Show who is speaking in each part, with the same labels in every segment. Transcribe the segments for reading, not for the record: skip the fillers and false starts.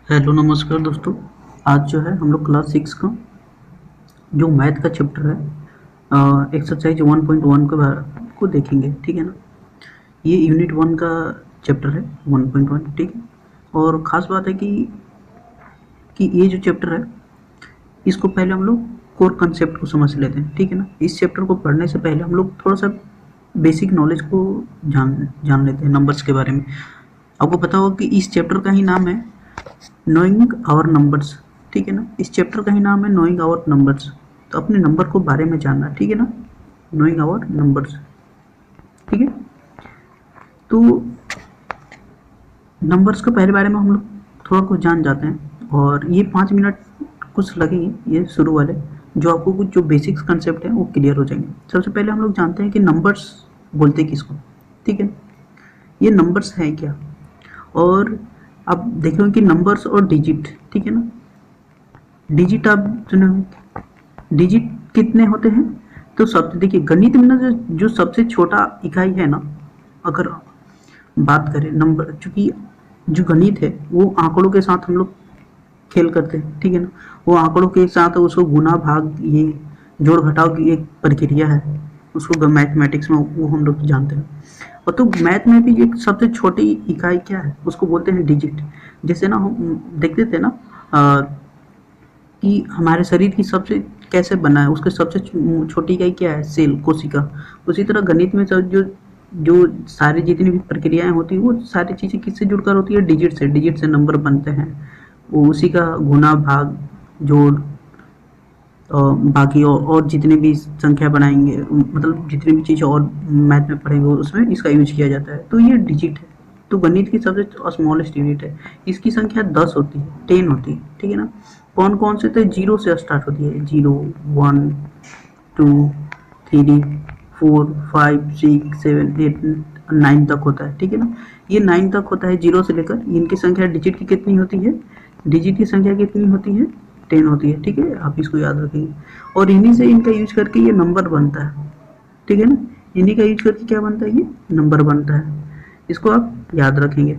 Speaker 1: Hello नमस्कार दोस्तों। आज जो है हम लोग क्लास 6 का जो मैथ का चैप्टर है एक्सरसाइज 1.1 को देखेंगे, ठीक है ना। ये यूनिट 1 का चैप्टर है 1.1, ठीक है। और ख़ास बात है कि ये जो चैप्टर है इसको पहले हम लोग कोर कंसेप्ट को समझ लेते हैं, ठीक है ना। इस चैप्टर को पढ़ने से पहले हम लोग थोड़ा सा बेसिक नॉलेज को जान लेते हैं नंबर्स के बारे में। आपको पता होगा कि इस चैप्टर का ही नाम है नोइंग आवर नंबर्स, ठीक है ना। इस चैप्टर का ही नाम है नोइंग आवर नंबर्स। तो अपने नंबर को बारे में जानना, ठीक है ना, नोइंग आवर नंबर्स, ठीक है। तो नंबर्स के पहले बारे में हम लोग थोड़ा कुछ जान जाते हैं और ये 5 मिनट कुछ लगेंगे ये शुरू वाले, जो आपको कुछ जो बेसिक्स कंसेप्ट है वो क्लियर हो जाएंगे। सबसे पहले हम लोग जानते हैं कि नंबर्स बोलते हैं किसको, ठीक है। ये नंबर्स हैं क्या, और आप देखोगे कि नंबर्स और डिजिट, ठीक है ना। डिजिट आप सुने होंगे, डिजिट कितने होते हैं। तो सब देखिए गणित में ना जो सबसे छोटा इकाई है ना, अगर बात करें नंबर, चूंकि जो गणित है वो आंकड़ों के साथ हम लोग खेल करते हैं, ठीक है ना। वो आंकड़ों के साथ उसको गुना भाग ये जोड़ घटाव की एक प्रक्रिया है, उसको मैथमेटिक्स में वो हम लोग जानते हैं। और तो मैथ में भी एक सबसे छोटी इकाई क्या है, उसको बोलते हैं डिजिट। जैसे ना हम देखते थे ना कि हमारे शरीर की सबसे कैसे बना है, उसके सबसे छोटी इकाई क्या है, सेल, कोशिका। उसी तरह गणित में सब जो जो सारी जितनी भी प्रक्रियाएं होती है वो सारी चीज़ें किससे जुड़कर होती है, डिजिट से नंबर बनते हैं। वो उसी का गुना भाग जोड़ बाकी और जितने भी संख्या बनाएंगे, मतलब जितनी भी चीज़ और मैथ में पढ़ेंगे उसमें इसका यूज किया जाता है। तो ये डिजिट है। तो गणित की सबसे स्मॉलेस्ट यूनिट है। इसकी संख्या 10 होती है, 10 होती है, ठीक है ना। कौन कौन से, तो जीरो से स्टार्ट होती है, 0 1 2 3 4 5 6 7 8 9 तक होता है, ठीक है ना। ये 9 तक होता है जीरो से लेकर। इनकी संख्या डिजिट की कितनी होती है, डिजिट की संख्या कितनी होती है, 10 होती है, ठीक है। आप इसको याद रखेंगे और इन्हीं से इनका यूज करके ये नंबर बनता है, ठीक है ना। इन्हीं का यूज करके क्या बनता है, ये नंबर बनता है। इसको आप याद रखेंगे।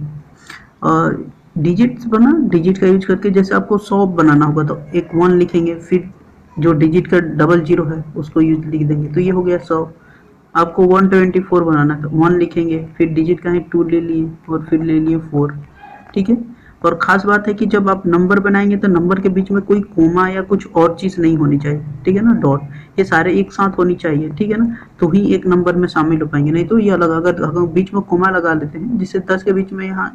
Speaker 1: और डिजिट्स बना, डिजिट का यूज करके जैसे आपको 100 बनाना होगा तो एक 1 लिखेंगे, फिर जो डिजिट का डबल जीरो है उसको यूज लिख देंगे, तो ये हो गया 100। आपको 124 बनाना है तो 1 लिखेंगे, फिर डिजिट का ही 2 ले लिए और फिर ले लिए 4, ठीक है। और ख़ास बात है कि जब आप नंबर बनाएंगे तो नंबर के बीच में कोई कोमा या कुछ और चीज़ नहीं होनी चाहिए, ठीक है ना, डॉट। ये सारे एक साथ होनी चाहिए, ठीक है ना, तो ही एक नंबर में शामिल हो पाएंगे। नहीं तो ये अलग, अगर बीच में कोमा लगा लेते हैं, जिससे 10 के बीच में यहाँ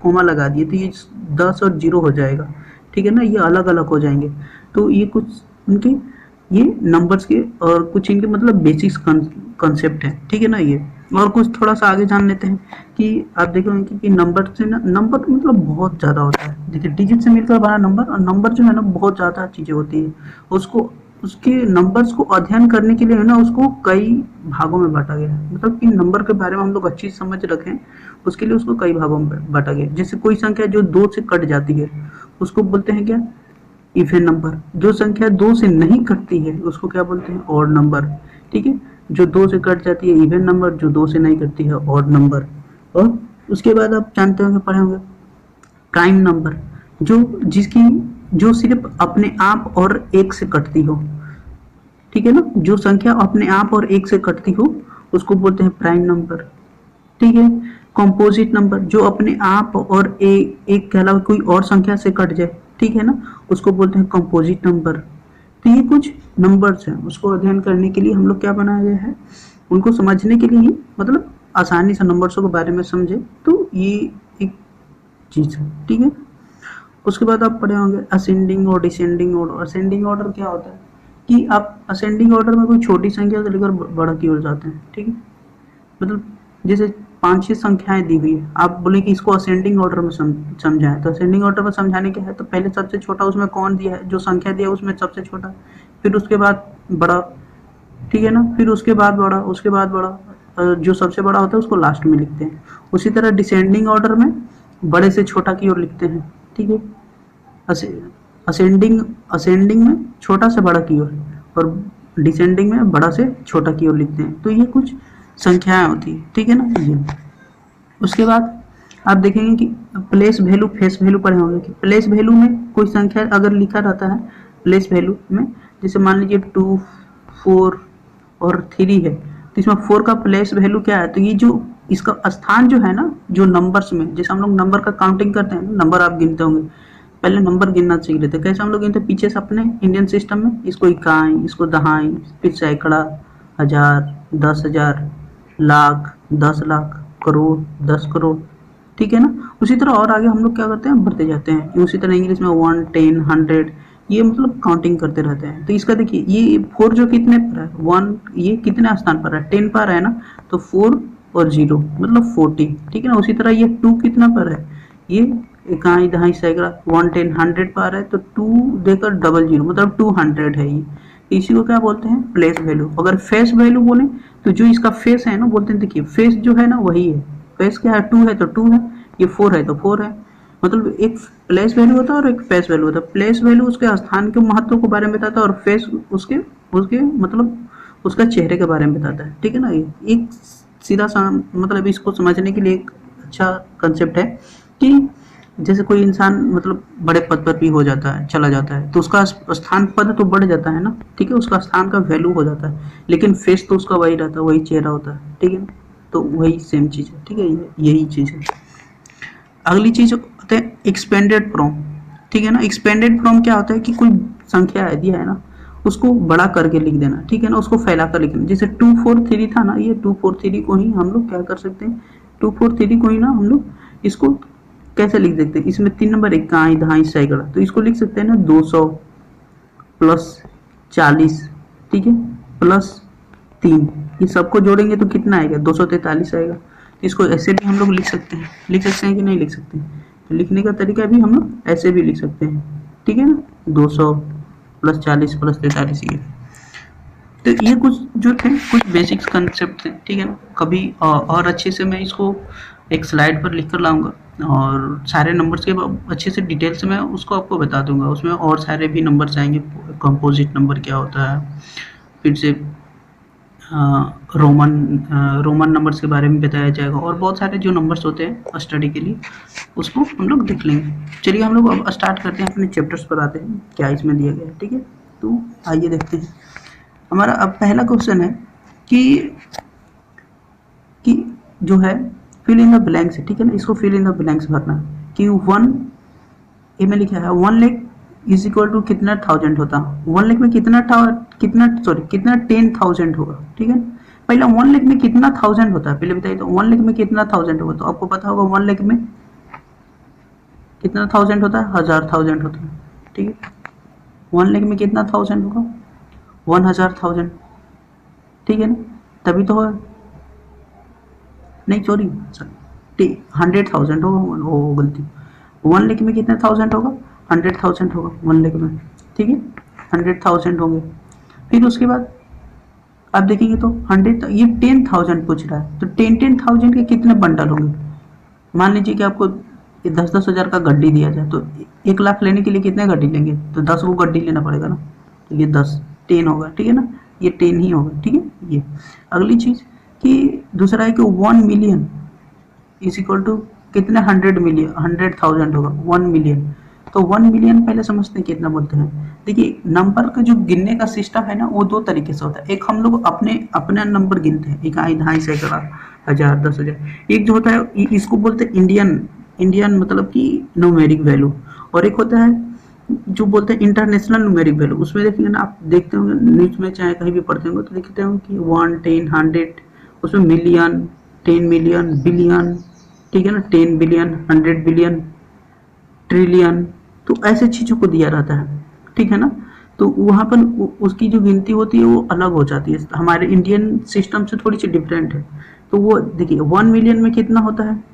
Speaker 1: कोमा लगा दिए तो ये 10 और 0 हो जाएगा, ठीक है ना, ये अलग अलग हो जाएंगे। तो ये कुछ उनके ये नंबर्स के और कुछ इनके मतलब बेसिक्स कंसेप्ट है, ठीक है ना। ये और कुछ थोड़ा सा आगे जान लेते हैं कि आप देखोगे कि नंबर से ना, नंबर मतलब बहुत ज़्यादा होता है। देखिए डिजिट से मिलकर बना नंबर, और नंबर जो है ना बहुत ज़्यादा चीज़ें होती है। उसको उसके नंबर्स को अध्ययन करने के लिए है ना उसको कई भागों में बांटा गया है। मतलब कि नंबर के बारे में हम लोग अच्छी समझ रखें उसके लिए उसको कई भागों में बांटा गया है। जैसे कोई संख्या जो 2 से कट जाती है उसको बोलते हैं क्या, इवन नंबर। जो संख्या 2 से नहीं कटती है उसको क्या बोलते हैं, ऑड नंबर, ठीक है। जो 2 से कट जाती है इवन नंबर, जो 2 से नहीं कटती है ऑड नंबर। और उसके बाद आप जानते होंगे, पढ़े होंगे, प्राइम नंबर, जो जिसकी जो सिर्फ अपने आप और एक से कटती हो, ठीक है ना। जो संख्या अपने आप और एक से कटती हो उसको बोलते हैं प्राइम नंबर, ठीक है। कंपोजिट नंबर, जो अपने आप और एक के अलावा कोई और संख्या से कट जाए, ठीक है ना, उसको बोलते हैं कंपोजिट नंबर। तो ये कुछ नंबर्स हैं, उसको अध्ययन करने के लिए हम लोग क्या बनाया गया है, उनको समझने के लिए ही, मतलब आसानी से नंबर्सों के बारे में समझे, तो ये एक चीज़ है, ठीक है। उसके बाद आप पढ़े होंगे असेंडिंग और डिसेंडिंग ऑर्डर। असेंडिंग ऑर्डर क्या होता है कि आप असेंडिंग ऑर्डर में कोई छोटी संख्या से लेकर बड़ा की ओर जाते हैं, ठीक है। मतलब जैसे 5-6 संख्याएं दी हुई है, आप बोले कि इसको असेंडिंग ऑर्डर में समझाएं, तो असेंडिंग ऑर्डर में समझाने क्या है, तो पहले सबसे छोटा उसमें कौन दिया है, जो संख्या दिया है उसमें सबसे छोटा, फिर उसके बाद बड़ा, ठीक है ना, फिर उसके बाद बड़ा, उसके बाद बड़ा, जो सबसे बड़ा होता है उसको लास्ट में लिखते हैं। उसी तरह डिसेंडिंग ऑर्डर में बड़े से छोटा की ओर लिखते हैं, ठीक है। असेंडिंग असेंडिंग में छोटा से बड़ा की ओर, और डिसेंडिंग में बड़ा से छोटा की ओर लिखते हैं। तो ये कुछ संख्याएं होती है, ठीक है ना। ये उसके बाद आप देखेंगे कि प्लेस वैल्यू फेस वैल्यू पढ़े होंगे कि प्लेस वैल्यू में कोई संख्या अगर लिखा रहता है प्लेस वैल्यू में, जैसे मान लीजिए 2, 4 और 3 है, तो इसमें 4 का प्लेस वैल्यू क्या है, तो ये जो इसका स्थान जो है ना, जो नंबर्स में, जैसे हम लोग नंबर का काउंटिंग करते हैं, नंबर आप गिनते होंगे, पहले नंबर गिनना सीख लेते, कैसे हम लोग गिनते पीछे से अपने इंडियन सिस्टम में, इसको इकाई, इसको दहाई, फिर सैकड़ा, हजार, 10,000, लाख, 10 लाख, करोड़, 10 करोड़, ठीक है ना। उसी तरह और आगे हम लोग क्या करते हैं, बढ़ते जाते हैं। उसी तरह इंग्लिश में 1, 10, 100, ये मतलब काउंटिंग करते रहते हैं। तो इसका देखिए ये 4 जो कितने पर है, 1 ये कितने स्थान पर है, 10 पर है ना, तो 4 और 0 मतलब 40, ठीक है ना। उसी तरह ये 2 कितना पर है, ये इकाई, दहाई, सैकड़ा, 1, 10, 100 पर है, तो 2 देकर 00 मतलब 200 है ये। इसी को क्या बोलते हैं, प्लेस वैल्यू। अगर फेस वैल्यू बोले तो जो इसका फेस है ना, बोलते हैं देखिए फेस जो है ना वही है, फेस क्या है, 2 है तो 2 है, ये 4 है तो 4 है। मतलब एक प्लेस वैल्यू होता है और एक फेस वैल्यू होता है। प्लेस वैल्यू उसके स्थान के महत्व के बारे में बताता है, और फेस उसके उसके मतलब उसका चेहरे के बारे में बताता है, ठीक है ना। ये एक सीधा सा मतलब इसको समझने के लिए एक अच्छा कंसेप्ट है कि जैसे कोई इंसान मतलब बड़े पद पर भी हो जाता है, चला जाता है, तो उसका स्थान पद तो बढ़ जाता है ना, ठीक है, उसका स्थान का वैल्यू हो जाता है, लेकिन फेस तो उसका वही रहता है, वही चेहरा होता है, ठीक है ना। तो वही सेम चीज़ है, ठीक है, यही चीज़ है। अगली चीज़ होते हैं एक्सपेंडेड फ्रॉम, ठीक है ना। एक्सपेंडेड फ्रॉम क्या होता है कि कोई संख्या है दिया है ना, उसको बड़ा करके लिख देना, ठीक है ना, उसको फैला कर लिखना। जैसे 243 था ना, ये 243 को ही हम लोग क्या कर सकते हैं, 243 को ही ना हम लोग इसको कैसे लिख सकते हैं, इसमें 3 नंबर इकाई, दहाई, सैकड़ा, तो इसको लिख सकते हैं ना 200 प्लस 40, ठीक है, प्लस 3, ये सबको जोड़ेंगे तो कितना आएगा, 243 आएगा। तो इसको ऐसे भी हम लोग लिख सकते हैं, कि नहीं लिख सकते हैं, तो लिखने का तरीका भी हम लोग ऐसे भी लिख सकते हैं, ठीक है ना, 200 प्लस 40 प्लस 43 ये। तो ये कुछ जो थे कुछ बेसिक्स कंसेप्ट थे, ठीक है ना। कभी और अच्छे से मैं इसको एक स्लाइड पर लिख कर लाऊंगा, और सारे नंबर्स के अच्छे से डिटेल से मैं उसको आपको बता दूंगा। उसमें और सारे भी नंबर्स आएंगे, कंपोजिट नंबर क्या होता है, फिर से रोमन नंबर्स के बारे में बताया जाएगा, और बहुत सारे जो नंबर्स होते हैं स्टडी के लिए उसको हम लोग देख लेंगे। चलिए हम लोग अब स्टार्ट करते हैं, अपने चैप्टर्स पर आते हैं क्या इसमें दिया गया है, ठीक है। तो आइए देखते हैं। हमारा अब पहला क्वेश्चन है कि जो है फिल इन द ब्लैंक्स है, ठीक है ना। इसको फिल इन द ब्लैंक्स भरना है कि 1 ए में लिखा है 1 लाख इज इक्वल टू कितना 1000 होता है, 1 लाख में कितना 10,000 होगा, ठीक है। पहला 1 लाख में कितना 1000 होता है पहले बताइए, तो 1 लाख में कितना 1000 होगा, तो आपको पता होगा 1 लाख में कितना 1000 होता है, 1000 होता है, ठीक है। 1 लाख में कितना 1000 होगा, 1000, ठीक है ना, तभी तो होगा, नहीं सॉरी 100,000 होगा, वो गलती, 1 लाख में कितना 1000 होगा, 100,000 होगा 1 लाख में, ठीक है, 100,000 होंगे। फिर उसके बाद आप देखेंगे तो 100 ये 10,000 पूछ रहा है, तो 10,000 के कितने बंडल होंगे। मान लीजिए कि आपको 10-10 हज़ार का गड्डी दिया जाए, तो 1 लाख लेने के लिए कितने गड्डी लेंगे, तो 10 वो गड्डी लेना पड़ेगा ना, तो ये 10 होगा, ठीक है ना, ये 10 ही होगा, ठीक है। ये अगली चीज़ कि दूसरा है कि 1 मिलियन इज इक्वल टू कितने 100 मिलियन, 100,000 होगा 1 मिलियन। तो 1 मिलियन पहले समझते हैं कितना बोलते हैं। देखिए नंबर का जो गिनने का सिस्टम है ना, वो 2 तरीके से होता है। एक हम लोग अपने नंबर गिनते हैं, इकाई, दहाई, सैकड़ा, 1000, 10,000। एक जो होता है इसको बोलते हैं इंडियन मतलब कि न्यूमेरिक वैल्यू, और एक होता है जो बोलते हैं इंटरनेशनल न्यूमेरिक वैल्यू। उसमें देखेंगे ना, आप देखते होंगे न्यूज में चाहे कहीं भी पढ़ते होंगे तो देखते होंगे कि 1, 10, 100, उसमें मिलियन, 10 मिलियन, बिलियन, ठीक है ना, 10 बिलियन, 100 बिलियन, ट्रिलियन, तो ऐसे चीज़ों को दिया रहता है, ठीक है ना। तो वहाँ पर उसकी जो गिनती होती है वो अलग हो जाती है, हमारे इंडियन सिस्टम से थोड़ी सी डिफरेंट है। तो वो देखिए 1 मिलियन में कितना होता है,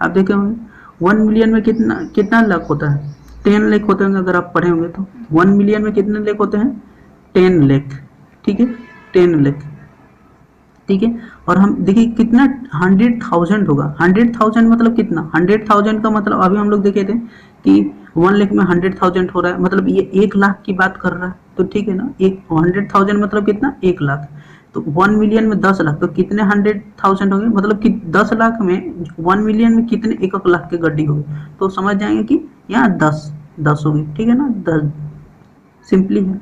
Speaker 1: आप देखे होंगे 1 मिलियन में कितना कितना लाख होता है, 10 लाख होते होंगे अगर आप पढ़े होंगे तो। 1 मिलियन में कितने लाख होते हैं, 10 लाख, ठीक है, 10 लाख, ठीक है। और हम देखिए कितना 100,000 होगा, 100,000 मतलब कितना, 100,000 का मतलब अभी हम लोग देखे थे कि 1 लाख में 100,000 हो रहा है, मतलब ये 1 लाख की बात कर रहा है, तो ठीक है ना, एक 100,000 मतलब कितना 1 लाख। तो 1 मिलियन में 10 लाख, तो कितने 100,000 हो गए, मतलब कि 10 लाख में 1 मिलियन में कितने 1 लाख की गड्डी होगी, तो समझ जाएंगे कि यहाँ 10 होगी, ठीक है ना, 10 सिंपली है,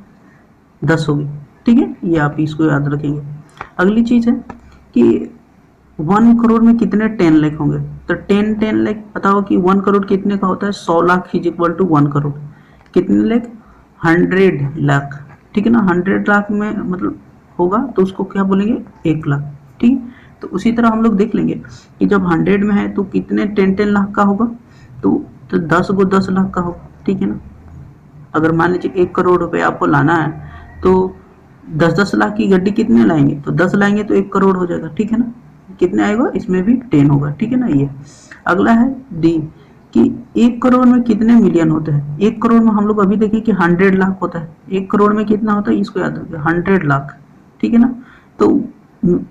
Speaker 1: 10 होगी, ठीक है, ये आप इसको याद रखेंगे। अगली चीज है कि 1 करोड़ में कितने 10 लाख होंगे, तो 10 लाख पता हो कि 1 करोड़ कितने का होता है, 100 lakh is equal to 1 crore, कितने लाख, 100 लाख, ठीक है ना, 100 लाख में मतलब होगा तो उसको क्या बोलेंगे, 1 लाख, ठीक। तो उसी तरह हम लोग देख लेंगे कि जब 100 में है तो कितने 10 लाख का होगा, तो 10 को 10 लाख का होगा, ठीक है ना। अगर मान लीजिए 1 करोड़ रुपए आपको लाना है तो 10 लाख की गड्डी कितने लाएंगे, तो 10 लाएंगे तो 1 करोड़ हो जाएगा, ठीक है ना। कितने आएगा, इसमें भी 10 होगा, ठीक है ना। ये अगला है डी कि 1 करोड़ में कितने मिलियन होते हैं। 1 करोड़ में हम लोग अभी देखें कि 100 लाख होता है, 1 करोड़ में कितना होता है, इसको याद रखिए, 100 लाख, ठीक है ना। तो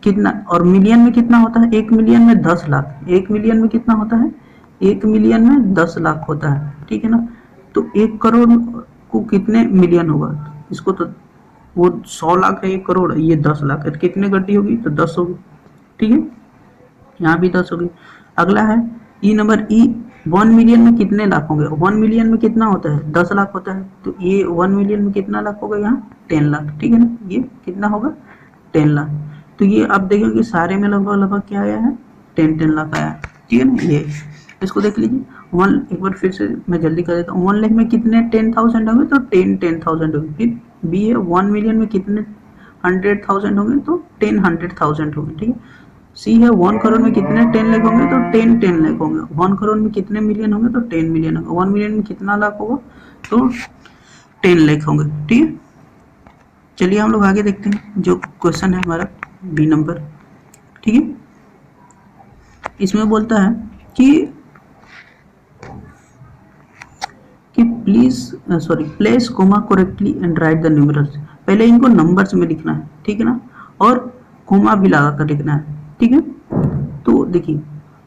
Speaker 1: कितना, और मिलियन में कितना होता है, 1 मिलियन में 10 लाख, 1 मिलियन में कितना होता है, 1 मिलियन में 10 लाख होता है, ठीक है ना। तो 1 करोड़ को कितने मिलियन होगा, इसको तो वो 100 लाख है 1 करोड़, ये 10 लाख है, कितने गड्डी होगी, तो 10 होगी, ठीक है, यहाँ भी 10 होगी। अगला है ई नंबर ई, 1 मिलियन में कितने लाख होंगे, 1 मिलियन में कितना होता है, 10 लाख होता है, तो ये 1 मिलियन में कितना लाख होगा, यहाँ 10 लाख, ठीक है ना, ये कितना होगा 10 लाख। तो ये आप देखेंगे सारे में लगभग लगभग क्या आया है, 10 लाख आया है, ठीक है ना। ये इसको देख लीजिए, एक बार फिर से मैं जल्दी कर देता हूँ, 1 लाख में कितने 10,000 होंगे, तो 10,000 होंगे। फिर बी है 1 मिलियन में कितने 100,000 होंगे, तो 100,000 होंगे, ठीक है। सी है 1 करोड़ में कितने 10 लाख होंगे, तो 10 लाख होंगे। 1 करोड़ में कितने मिलियन होंगे, तो 10 मिलियन होंगे। 1 मिलियन में कितना लाख होगा, तो 10 लाख होंगे, ठीक है। चलिए हम लोग आगे देखते हैं जो क्वेश्चन है हमारा बी नंबर, ठीक है। इसमें बोलता है कि place comma correctly and write the numerals. पहले इनको नंबर्स में लिखना है, ठीक है ना, और कोमा भी लगा कर लिखना है, ठीक है। तो देखिए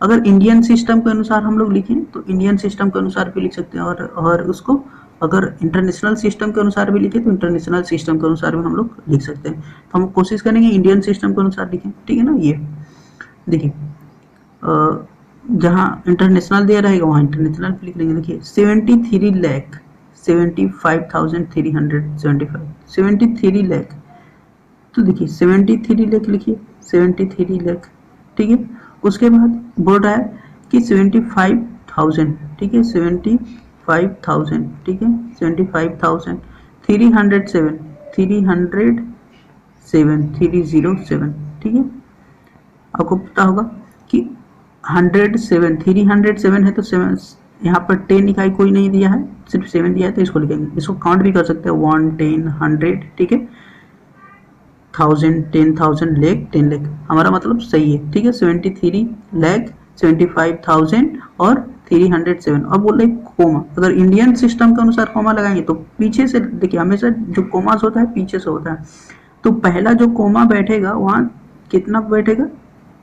Speaker 1: अगर इंडियन सिस्टम के अनुसार हम लोग लिखें तो इंडियन सिस्टम के अनुसार भी लिख सकते हैं, और उसको अगर इंटरनेशनल सिस्टम के अनुसार भी लिखे तो इंटरनेशनल सिस्टम के अनुसार भी हम लोग लिख सकते हैं। तो हम कोशिश करेंगे इंडियन सिस्टम के अनुसार लिखें, ठीक है ना। ये देखिए जहाँ इंटरनेशनल दे रहेगा वहाँ इंटरनेशनल लिख लेंगे। देखिए 73,75,375, 73 लाख, तो देखिए 73 लाख लिखिए, 73 लाख, ठीक है। उसके बाद बोल रहा है कि 75,000, ठीक है, 75,000, ठीक है, 75,000, 307, 307, ठीक है। आपको पता होगा कि 307 है तो 7 यहाँ पर 10 इकाई कोई नहीं दिया है, सिर्फ 7 दिया है, तो इसको लिखेंगे। इसको काउंट भी कर सकते हैं 1, 10, 100, ठीक है, 1000, 10,000, लाख, 10 लाख, हमारा मतलब सही है, ठीक है। 73 लाख, 75,000 और 307। अब बोल रहे कोमा, अगर इंडियन सिस्टम के अनुसार कोमा लगाएंगे तो पीछे से देखिए, हमेशा जो कोमास होता है पीछे से होता है, तो पहला जो कोमा बैठेगा वहाँ कितना बैठेगा,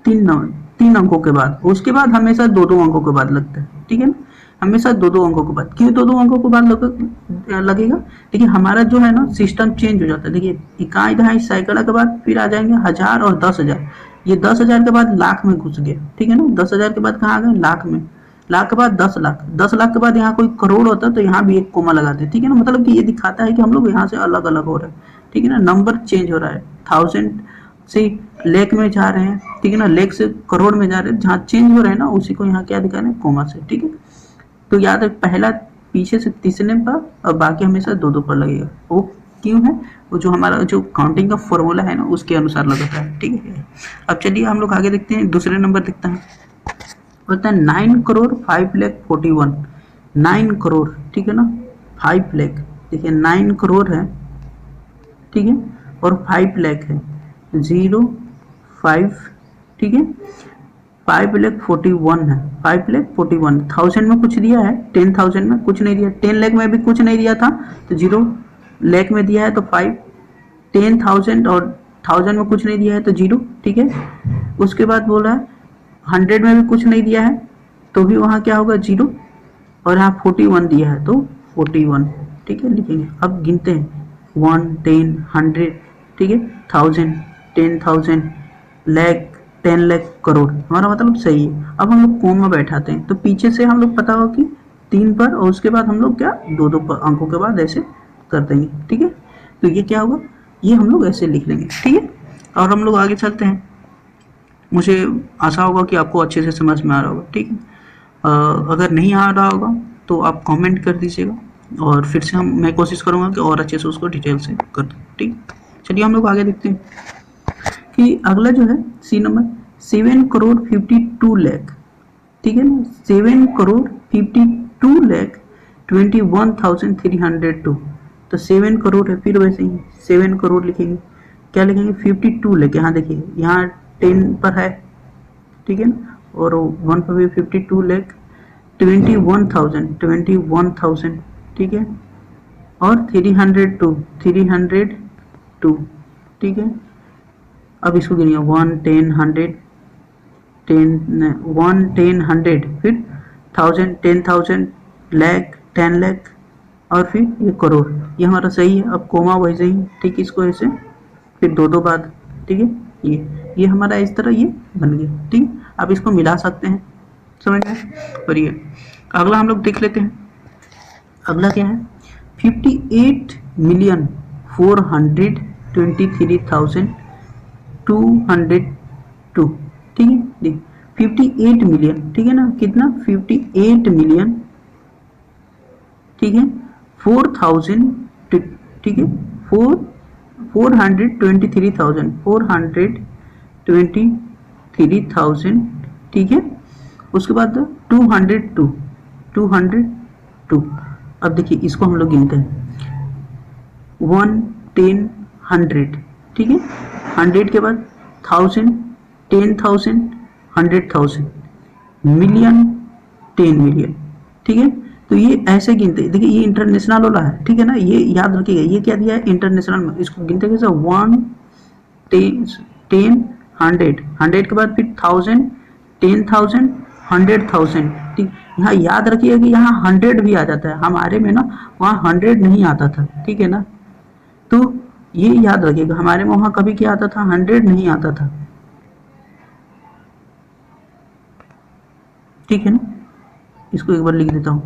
Speaker 1: 3 अंकों के बाद, उसके बाद हमेशा 2 अंकों के बाद लगता है, ठीक है ना, हमेशा 2 अंकों के बाद। क्यों 2 अंकों के बाद लगेगा, देखिए हमारा जो है ना सिस्टम चेंज हो जाता है। देखिए इकाई दहाई सैकड़ा के बाद फिर आ जाएंगे 1000 और 10,000, ये 10,000 के बाद लाख में घुस गए, ठीक है ना। 10,000 के बाद कहाँ आ गए, लाख में, लाख के बाद 10 लाख, 10 लाख के बाद यहाँ कोई करोड़ होता है तो यहाँ भी एक कोमा लगाते हैं, ठीक है ना। मतलब कि ये दिखाता है कि हम लोग यहाँ से अलग अलग हो रहे हैं, ठीक है ना, नंबर चेंज हो रहा है, 1000 से लेख में जा रहे हैं, ठीक है ना, लेख से करोड़ में जा रहे हैं, जहाँ चेंज हो रहे हैं ना उसी को यहाँ क्या दिखा रहे हैं, कोमा से, ठीक है। तो याद रख, पहला पीछे से तीसरे पर और बाकी हमेशा 2 पर लगेगा। वो क्यों है, वो जो हमारा जो काउंटिंग का फॉर्मूला है ना उसके अनुसार लगता है, ठीक है। अब चलिए हम लोग आगे देखते हैं, दूसरे नंबर देखते हैं, बोलता है 9 करोड़ 5,41,000, 9 करोड़, ठीक है ना, 5 लाख, देखिए 9 करोड़ है, ठीक है, और 5 लाख है, 0,5, ठीक है, 5,41,000 है, 5,41,000, 1000 में कुछ दिया है, 10,000 में कुछ नहीं दिया, 10 लाख में भी कुछ नहीं दिया था, तो 0 लाख में दिया है तो 5, 10,000 और 1000 में कुछ नहीं दिया है तो 0, ठीक है। उसके बाद बोल रहा है 100 में भी कुछ नहीं दिया है तो भी वहाँ क्या होगा 0, और यहाँ 41 दिया है तो 41, ठीक है, लिखेंगे। अब गिनते हैं 1, 10, 100, ठीक है, 1000, 10,000 लाख 10 लाख करोड़, हमारा मतलब सही है। अब हम लोग कोमा बैठाते हैं तो पीछे से हम लोग पता होगा कि 3 पर, और उसके बाद हम लोग क्या दो दो अंकों के बाद ऐसे कर देंगे, ठीक है। तो ये क्या होगा, ये हम लोग ऐसे लिख लेंगे, ठीक है। और हम लोग आगे चलते हैं। मुझे आशा होगा कि आपको अच्छे से समझ में आ रहा होगा, ठीक है। अगर नहीं आ रहा होगा तो आप कमेंट कर दीजिएगा, और फिर से मैं कोशिश करूँगा कि और अच्छे से उसको डिटेल से कर दूँ, ठीक। चलिए हम लोग आगे देखते हैं कि अगला जो है सी नंबर 7 करोड़ 52 लाख, ठीक है ना। 7 करोड़ 52 लाख 21,302, तो 7 करोड़ है, फिर वैसे ही 7 करोड़ लिखेंगे, क्या लिखेंगे 52 लाख, यहाँ देखिए यहाँ 10 पर है, ठीक है ना, और 1 पर भी 52 लाख 21,000, ठीक है, और 302, ठीक है। अब इसको गिनिए 1 10 100 10 1 10 100, फिर 1000 10,000 लाख 10 लाख, और फिर ये करोड़, ये हमारा सही है। अब कोमा वैसे ही, ठीक, इसको ऐसे फिर दो दो बाद, ठीक है। ये हमारा इस तरह ये बन गया, ठीक। अब इसको मिला सकते हैं, समझ में। और ये अगला हम लोग देख लेते हैं। अगला क्या है 58,423,202, ठीक है। देख 58 मिलियन, ठीक है ना, कितना 58 मिलियन, ठीक है, 4,000, ठीक है, 423,000, ठीक है। उसके बाद 202। अब देखिए इसको हम लोग गिनते हैं 1 10 100, ठीक है, 100 के बाद 1000 10,000 100,000 मिलियन 10 मिलियन, ठीक है। तो ये ऐसे गिनते हैं, देखिए ये इंटरनेशनल वाला है, ठीक है ना, ये याद रखिएगा, ये क्या दिया है इंटरनेशनल में। इसको गिनते कैसे 1 10 10 100, 100 के बाद फिर 1000 10,000 100,000, ठीक। यहाँ याद रखिएगा कि यहाँ 100 भी आ जाता है, हमारे में ना वहाँ 100 नहीं आता था, ठीक है ना। तो ये याद रखिएगा, हमारे में वहाँ कभी क्या आता था 100 नहीं आता था, ठीक है ना। इसको एक बार लिख देता हूँ,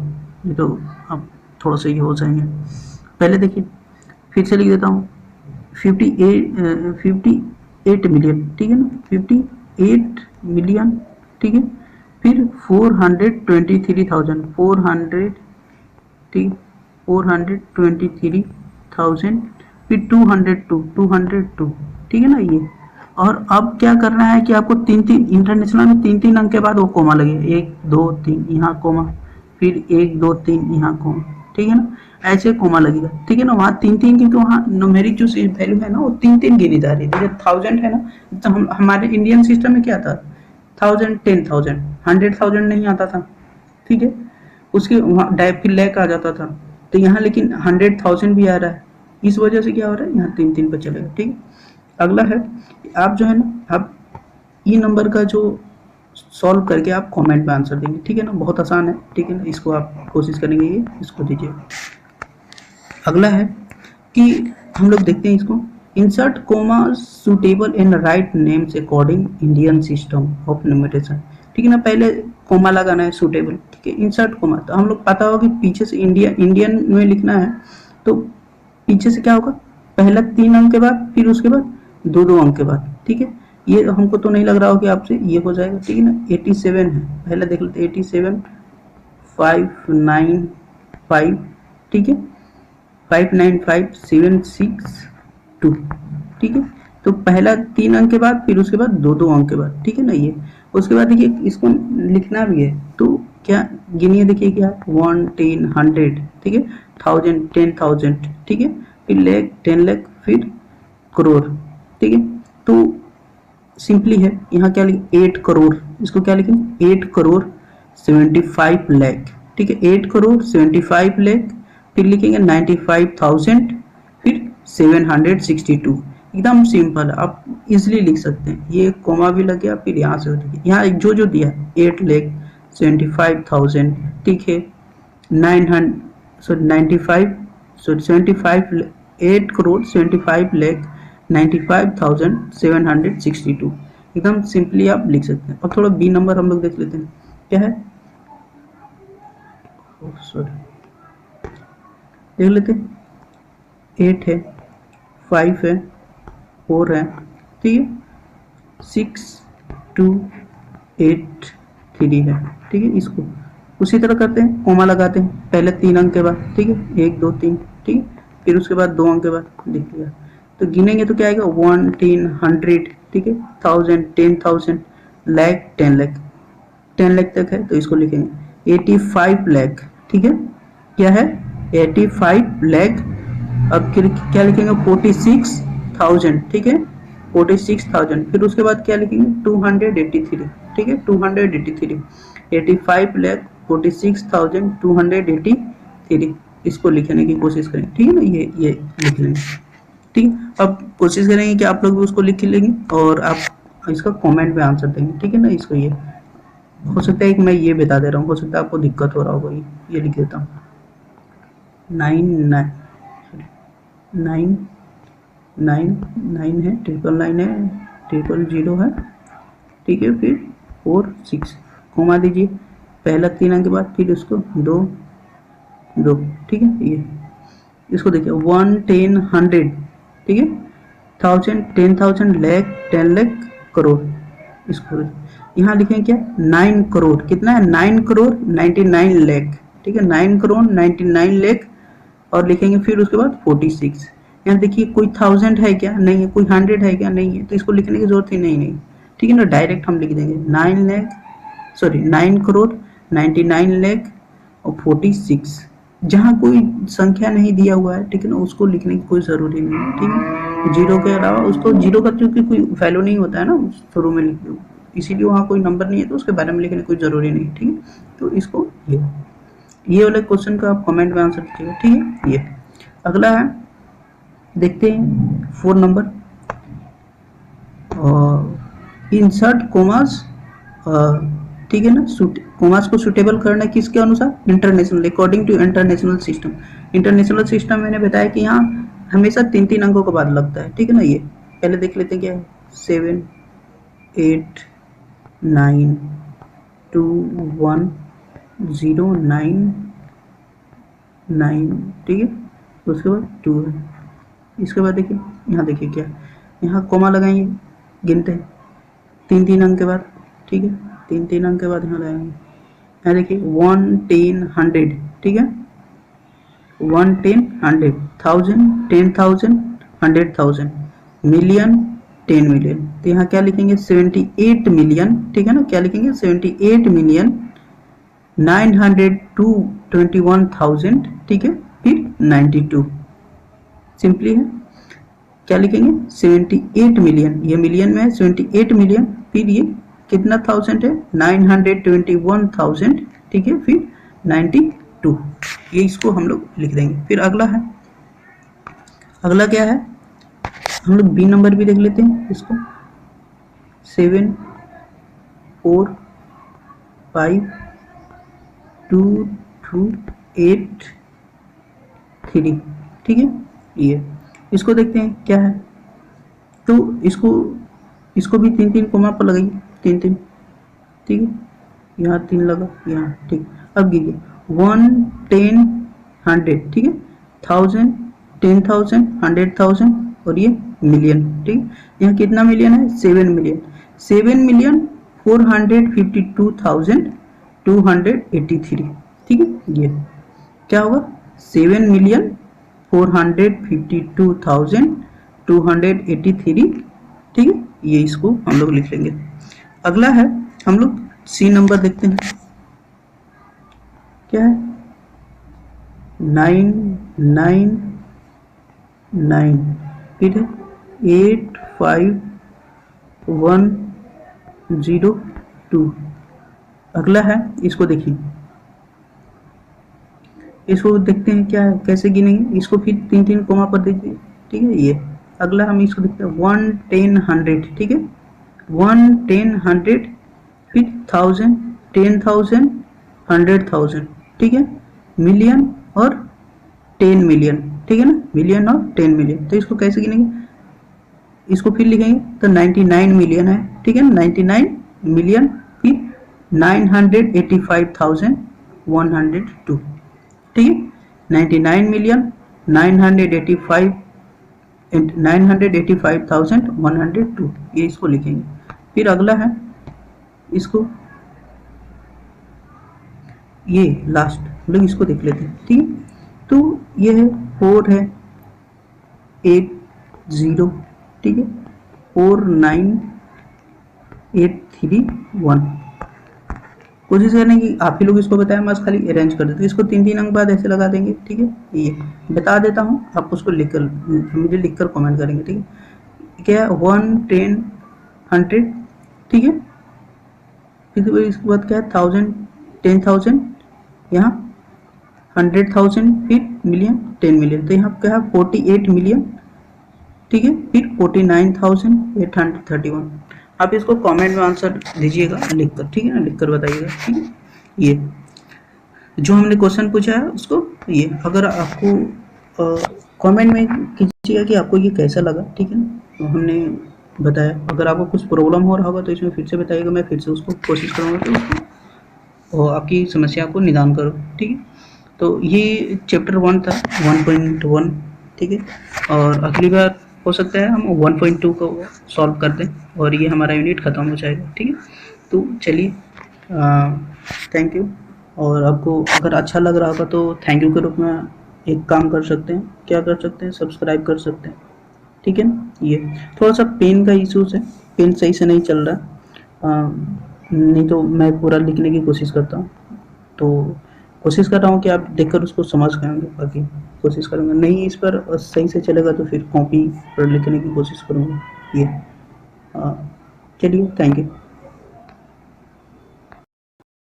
Speaker 1: ये तो अब थोड़ा सा ये हो जाएंगे। पहले देखिए फिर से लिख देता हूँ 58 मिलियन, ठीक है ना, 58 मिलियन, ठीक है। फिर 423,000 400, ठीक, 423,000, फिर 202, ठीक है ना ये। और अब क्या करना है कि आपको तीन तीन इंटरनेशनल में 3 अंक के बाद वो कोमा लगे, 1 2 3 यहाँ कोमा, फिर 1 2 3 यहाँ कोमा, ठीक है ना, ऐसे कोमा लगेगा, ठीक है ना। वहाँ 3 क्योंकि वहाँ न्यूमेरिक जो वैल्यू है ना वो 3 गिनी जा रही है, जैसे 1000 है ना, तो हमारे इंडियन सिस्टम में क्या था 1000 10,000 100,000 नहीं आता था, ठीक है। उसके वहाँ फिर लैक आ जाता था, तो यहाँ लेकिन 100,000 भी आ रहा है, इस वजह से क्या हो रहा है यहाँ 3 पर चलेगा, ठीक। अगला है आप जो है ना, आप ई नंबर का जो सॉल्व करके आप कमेंट में आंसर देंगे, ठीक है ना, बहुत आसान है, ठीक है ना। इसको आप कोशिश करेंगे, ये इसको दीजिए। अगला है कि हम लोग देखते हैं इसको, insert comma suitable and write names according Indian system of numeration, ठीक है ना। पहले कोमा लगाना है सूटेबल, ठीक है, इंसर्ट कोमा, तो हम लोग पता होगा कि पीछे से इंडियन में लिखना है, तो पीछे से क्या होगा पहला 3 अंक के बाद, फिर उसके बाद 2 अंक के बाद, ठीक है। ये हमको तो नहीं लग रहा हो कि आपसे ये हो जाएगा, ठीक है ना। 87 है, पहले देख लेते 87 595, ठीक है, 595762, ठीक है। तो पहला 3 अंक के बाद, फिर उसके बाद 2 अंक के बाद, ठीक है ना ये। उसके बाद देखिए इसको लिखना भी है, तो क्या गिनिए, देखिए क्या 1 10 100, ठीक है, 1000 10,000, ठीक है, फिर लाख 10 लाख, फिर करोड़, ठीक है। तो सिंपली है, यहाँ क्या लिखे 8 करोड़, इसको क्या लिखेंगे 8 करोड़ 75 लाख, ठीक है, 8 करोड़ 75 लाख, फिर लिखेंगे 95,000, फिर 762, एकदम सिंपल, आप इजिली लिख सकते हैं। ये कोमा भी लग गया, फिर यहाँ से देखिए यहाँ जो दिया 8,75,000, ठीक है, 8 करोड़ 75 लाख 95,762। एकदम सिंपली आप लिख सकते हैं। अब थोड़ा बी नंबर हम लोग देख लेते हैं क्या है, सॉरी देख लेते हैं। 8 है, 5 है, 4 है, ठीक है, 6 2 8 3 है, ठीक है। इसको उसी तरह करते हैं, कोमा लगाते हैं पहले 3 अंक के बाद, ठीक है, 1 2 3, ठीक है, फिर उसके बाद 2 अंक के बाद लिख लिया। तो गिनेंगे तो क्या आएगा, 1 10 100, ठीक है, 1000 10,000 लाख 10 लाख, 10 लाख तक है तो इसको लिखेंगे 85 लाख, ठीक है, क्या है 85 लाख। अब क्या लिखेंगे 46,000, ठीक है, 46,000। फिर उसके बाद क्या लिखेंगे 283, ठीक है, 283, 85 लाख 46,283, इसको लिखने की कोशिश करें, ठीक है ना, ये लिख लेंगे, ठीक है। अब कोशिश करेंगे कि आप लोग भी उसको लिख लेंगे और आप इसका कमेंट में आंसर देंगे, ठीक है ना। इसको ये हो सकता है कि मैं ये बता दे रहा हूँ, हो सकता है आपको दिक्कत हो रहा होगा, ये लिख देता हूँ 9 9 9 है, 999 है, 000 है, ठीक है, फिर 4 6 घुमा दीजिए पहला 3 अंक के बाद, फिर उसको 2 2, ठीक है। ये इसको देखिए 1 10 100, ठीक है, 1000 10,000 लाख 10 लाख करोड़। इसको यहाँ लिखें क्या 9 करोड़, कितना है 9 करोड़ 99 लाख, ठीक है, 9 करोड़ 99 लाख। और लिखेंगे फिर उसके बाद 46। यहाँ देखिए कोई 1000 है क्या, नहीं है, कोई 100 है क्या, नहीं है, तो इसको लिखने की जरूरत ही नहीं, ठीक है ना, डायरेक्ट हम लिख देंगे 9 करोड़ 99 लाख और 46। जहाँ कोई संख्या नहीं दिया हुआ है, ठीक है ना, उसको लिखने की कोई ज़रूरी नहीं है, ठीक है। जीरो के अलावा उसको जीरो का क्योंकि कोई वैल्यू नहीं होता है ना शुरू में लिख दो, इसीलिए वहाँ कोई नंबर नहीं है तो उसके बारे में लिखने की कोई ज़रूरी नहीं, ठीक है। तो इसको ये वाले क्वेश्चन का आप कमेंट में आंसर दीजिएगा, ठीक है। ये अगला है, देखते हैं 4 नंबर, इंसर्ट कोमास, ठीक है ना, कोमास को सुटेबल करना किसके अनुसार, international, according to international system. International system मैंने बताया कि यहाँ हमेशा 3 अंकों के बाद लगता है, ठीक है ना। ये पहले देख लेते हैं क्या है, 7 8 9 2 1 0 9 9, ठीक है, उसके बाद 2 है। इसके बाद देखिए यहाँ देखिए क्या, यहाँ कोमा लगाएंगे, गिनते हैं 3 अंक के बाद, ठीक है, 3 अंक के बाद यहाँ लगाएंगे। यहाँ देखिए 1 10 100, ठीक है, 1 10 100, 1000 10,000 100,000, मिलियन 10 मिलियन। तो यहाँ क्या लिखेंगे 78 मिलियन, ठीक है ना, क्या लिखेंगे 78 मिलियन 921,000, ठीक है, फिर 92, सिंपली है, क्या लिखेंगे 78 मिलियन, ये मिलियन में है 78 मिलियन, फिर ये कितना थाउजेंड है 921,000, ठीक है, फिर 92, ये इसको हम लोग लिख देंगे। फिर अगला है, अगला क्या है, हम लोग बी नंबर भी देख लेते हैं इसको, 7 4 5 2 2 8 3, ठीक है। ये इसको देखते हैं क्या है, तो इसको भी 3 कोमा पर लगाइए, 3, ठीक है, यहाँ 3 लगा, यहाँ, ठीक। अब गिनिए 1 10 100, ठीक है, 1000 10,000 100,000 और ये मिलियन, ठीक है। यहाँ कितना मिलियन है 7 मिलियन, 7 मिलियन 452,283, ठीक है। ये क्या होगा 7 मिलियन 452,283, ठीक है, ये इसको हम लोग लिख लेंगे। अगला है, हम लोग सी नंबर देखते हैं क्या है, 9 9 9, फिर है 8 5 1 0 2। अगला है, इसको देखिए, इसको देखते हैं क्या है, कैसे गिनेंगे इसको, फिर 3 कोमा पर दीजिए, ठीक है। ये अगला हम इसको देखते हैं 1 10 100, ठीक है, 1 10 100, फिर 1000 10,000 100,000, ठीक है, मिलियन और 10 मिलियन, ठीक है ना, मिलियन और 10 मिलियन। तो इसको कैसे गिनेंगे इसको फिर लिखेंगे तो 99 मिलियन है, ठीक है, 99 मिलियन फिर 985,102, ठीक है, 99 मिलियन 985,102, ये इसको लिखेंगे। फिर अगला है इसको, ये लास्ट हम लोग इसको देख लेते हैं, ठीक है। तो ये है 4880, ठीक है, 49831। कोशिश करें कि आप ही लोग इसको बताएं, बस खाली अरेंज कर देते, इसको 3-3 अंक बाद ऐसे लगा देंगे, ठीक है। ये बता देता हूँ, आप उसको मुझे लिखकर कमेंट करेंगे, ठीक है। क्या है 1 10 100, ठीक है। फिर इसके बाद क्या है 1000 10,000, यहाँ 100,000, फिर मिलियन 10 मिलियन, तो यहाँ क्या है 48 मिलियन, ठीक है, फिर 49,831। आप इसको कमेंट में आंसर दीजिएगा लिखकर, ठीक है ना, लिखकर बताइएगा, ठीक है। ये जो हमने क्वेश्चन पूछा है उसको, ये अगर आपको कमेंट में कीजिएगा कि आपको ये कैसा लगा, ठीक है ना, तो हमने बताया। अगर आपको कुछ प्रॉब्लम हो रहा होगा तो इसमें फिर से बताइएगा, मैं फिर से उसको कोशिश करूँगा कि उसको और आपकी समस्या को निदान करो, ठीक है। तो ये चैप्टर 1 था 1.1, ठीक है, और अगली बार हो सकता है हम 1.2 को सॉल्व कर दें और ये हमारा यूनिट ख़त्म हो जाएगा, ठीक है। तो चलिए, थैंक यू। और आपको अगर अच्छा लग रहा होगा तो थैंक यू के रूप में एक काम कर सकते हैं, क्या कर सकते हैं, सब्सक्राइब कर सकते हैं, ठीक है ना। ये थोड़ा सा पेन का इशूज़ है, पेन सही से नहीं चल रहा, नहीं तो मैं पूरा लिखने की कोशिश करता हूँ, तो कोशिश कर रहा हूँ कि आप देखकर उसको समझ पाएंगे, बाकी कोशिश करूँगा, नहीं इस पर सही से चलेगा तो फिर कॉपी पर लिखने की कोशिश करूँगा। ये चलिए, थैंक यू।